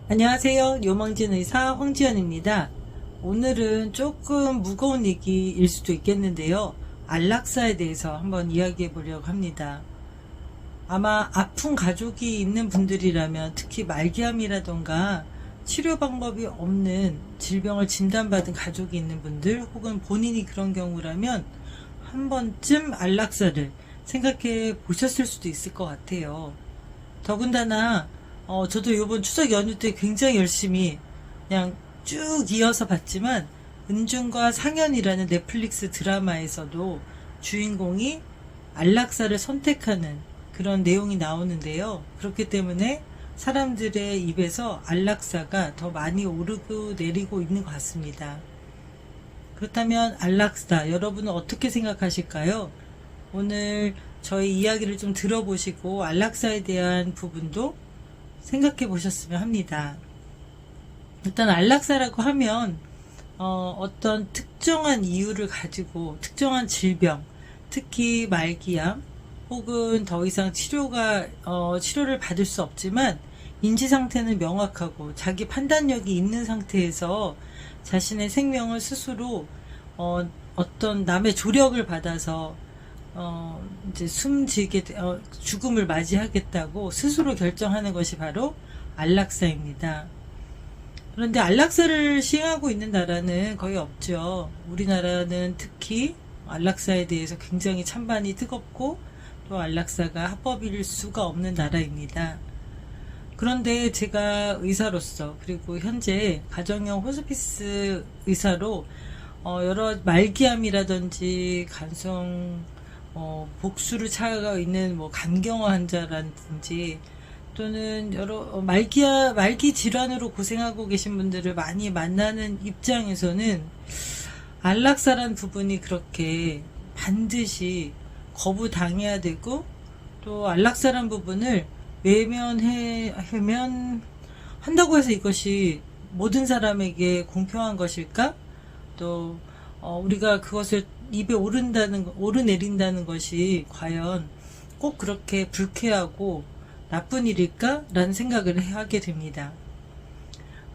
안녕하세요. 요망진 의사 황지연입니다. 오늘은 조금 무거운 얘기일 수도 있겠는데요. 안락사에 대해서 한번 이야기해 보려고 합니다. 아마 아픈 가족이 있는 분들이라면 특히 말기암이라던가 치료 방법이 없는 질병을 진단받은 가족이 있는 분들 혹은 본인이 그런 경우라면 한 번쯤 안락사를 생각해 보셨을 수도 있을 것 같아요. 더군다나 저도 이번 추석 연휴 때 굉장히 열심히 그냥 쭉 이어서 봤지만 은준과 상현이라는 넷플릭스 드라마에서도 주인공이 안락사를 선택하는 그런 내용이 나오는데요. 그렇기 때문에 사람들의 입에서 안락사가 더 많이 오르고 내리고 있는 것 같습니다. 그렇다면 안락사 여러분은 어떻게 생각하실까요? 오늘 저희 이야기를 좀 들어보시고 안락사에 대한 부분도 생각해 보셨으면 합니다. 일단 안락사라고 하면 어떤 특정한 이유를 가지고 특정한 질병, 특히 말기암 혹은 더 이상 치료를 받을 수 없지만 인지 상태는 명확하고 자기 판단력이 있는 상태에서 자신의 생명을 스스로 어떤 남의 조력을 받아서 이제 죽음을 맞이하겠다고 스스로 결정하는 것이 바로 안락사입니다. 그런데 안락사를 시행하고 있는 나라는 거의 없죠. 우리나라는 특히 안락사에 대해서 굉장히 찬반이 뜨겁고 또 안락사가 합법일 수가 없는 나라입니다. 그런데 제가 의사로서 그리고 현재 가정형 호스피스 의사로 여러 말기암이라든지 간성 복수를 차가 있는 간경화 환자라든지 또는 여러 말기 질환으로 고생하고 계신 분들을 많이 만나는 입장에서는 안락사란 부분이 그렇게 반드시 거부당해야 되고 또 안락사란 부분을 한다고 해서 이것이 모든 사람에게 공평한 것일까? 또 우리가 그것을 입에 오르내린다는 것이 과연 꼭 그렇게 불쾌하고 나쁜 일일까? 라는 생각을 하게 됩니다.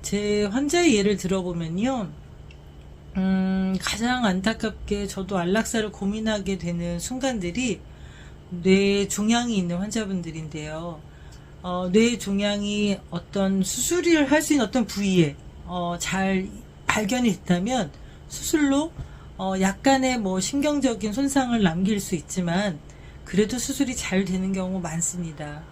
제 환자의 예를 들어보면요. 가장 안타깝게 저도 안락사를 고민하게 되는 순간들이 뇌 종양이 있는 환자분들인데요. 뇌 종양이 어떤 수술을 할 수 있는 어떤 부위에 잘 발견이 됐다면 수술로 약간의 신경적인 손상을 남길 수 있지만 그래도 수술이 잘 되는 경우 많습니다.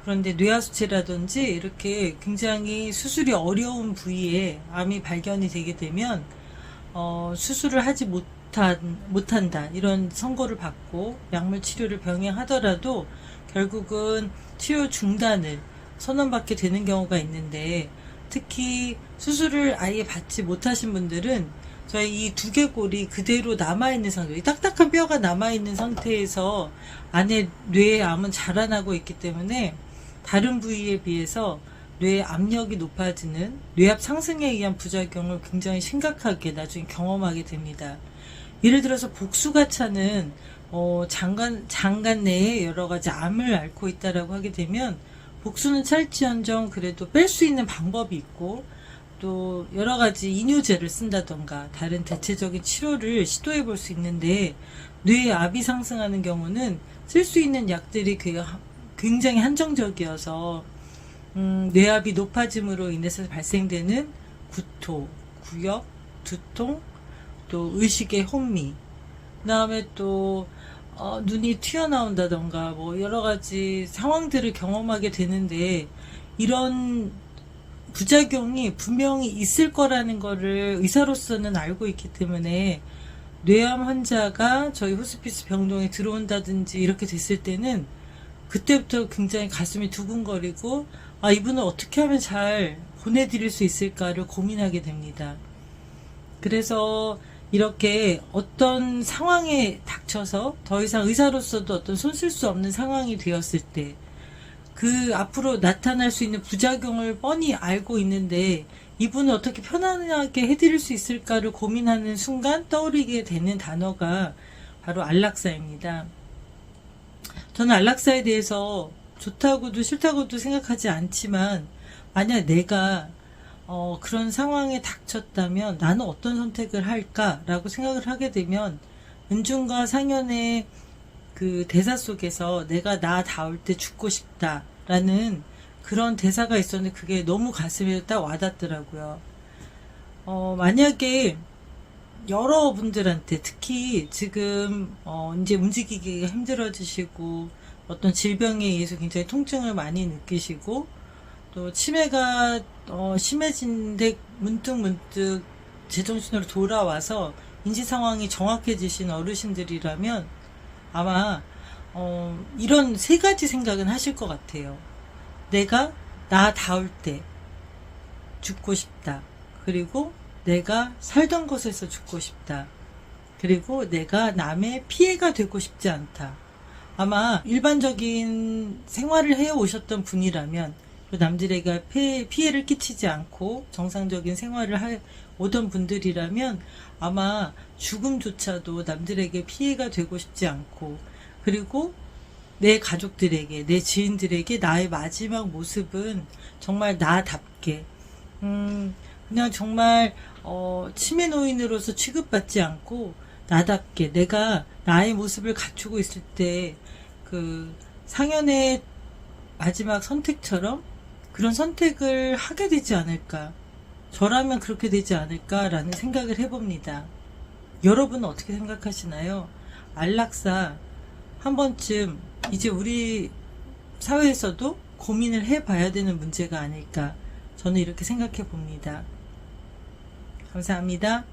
그런데 뇌하수체라든지 이렇게 굉장히 수술이 어려운 부위에 암이 발견이 되게 되면 수술을 하지 못한다 이런 선고를 받고 약물 치료를 병행하더라도 결국은 치료 중단을 선언받게 되는 경우가 있는데 특히 수술을 아예 받지 못하신 분들은 저희 이 두개골이 그대로 남아있는 상태, 딱딱한 뼈가 남아있는 상태에서 안에 뇌의 암은 자라나고 있기 때문에 다른 부위에 비해서 뇌의 압력이 높아지는 뇌압 상승에 의한 부작용을 굉장히 심각하게 나중에 경험하게 됩니다. 예를 들어서 복수가 차는 장관 내에 여러 가지 암을 앓고 있다라고 하게 되면 복수는 찰지언정 그래도 뺄 수 있는 방법이 있고 또 여러 가지 이뇨제를 쓴다던가 다른 대체적인 치료를 시도해 볼 수 있는데 뇌의 압이 상승하는 경우는 쓸 수 있는 약들이 굉장히 한정적이어서 뇌압이 높아짐으로 인해서 발생되는 구토, 구역, 두통, 또 의식의 혼미, 그 다음에 또 눈이 튀어나온다던가 여러 가지 상황들을 경험하게 되는데 이런 부작용이 분명히 있을 거라는 거를 의사로서는 알고 있기 때문에 뇌암 환자가 저희 호스피스 병동에 들어온다든지 이렇게 됐을 때는 그때부터 굉장히 가슴이 두근거리고 이분을 어떻게 하면 잘 보내드릴 수 있을까를 고민하게 됩니다. 그래서 이렇게 어떤 상황에 닥쳐서 더 이상 의사로서도 어떤 손 쓸 수 없는 상황이 되었을 때 그 앞으로 나타날 수 있는 부작용을 뻔히 알고 있는데 이분을 어떻게 편안하게 해드릴 수 있을까를 고민하는 순간 떠오르게 되는 단어가 바로 안락사입니다. 저는 안락사에 대해서 좋다고도 싫다고도 생각하지 않지만 만약 내가 그런 상황에 닥쳤다면 나는 어떤 선택을 할까라고 생각을 하게 되면 은중과 상현의 그 대사 속에서 내가 나다울 때 죽고 싶다라는 그런 대사가 있었는데 그게 너무 가슴에 딱 와닿더라고요. 만약에 여러분들한테 특히 지금 이제 움직이기가 힘들어지시고 어떤 질병에 의해서 굉장히 통증을 많이 느끼시고 또 치매가 심해진데 문득문득 제정신으로 돌아와서 인지 상황이 정확해지신 어르신들이라면 아마 이런 세 가지 생각은 하실 것 같아요. 내가 나다울 때 죽고 싶다. 그리고 내가 살던 곳에서 죽고 싶다. 그리고 내가 남의 피해가 되고 싶지 않다. 아마 일반적인 생활을 해 오셨던 분이라면 또 남들에게 피해를 끼치지 않고 정상적인 생활을 오던 분들이라면 아마 죽음조차도 남들에게 피해가 되고 싶지 않고 그리고 내 가족들에게 내 지인들에게 나의 마지막 모습은 정말 나답게 그냥 정말 치매 노인으로서 취급받지 않고 나답게 내가 나의 모습을 갖추고 있을 때 그 상현의 마지막 선택처럼 그런 선택을 하게 되지 않을까. 저라면 그렇게 되지 않을까라는 생각을 해봅니다. 여러분은 어떻게 생각하시나요? 안락사 한 번쯤 이제 우리 사회에서도 고민을 해봐야 되는 문제가 아닐까. 저는 이렇게 생각해 봅니다. 감사합니다.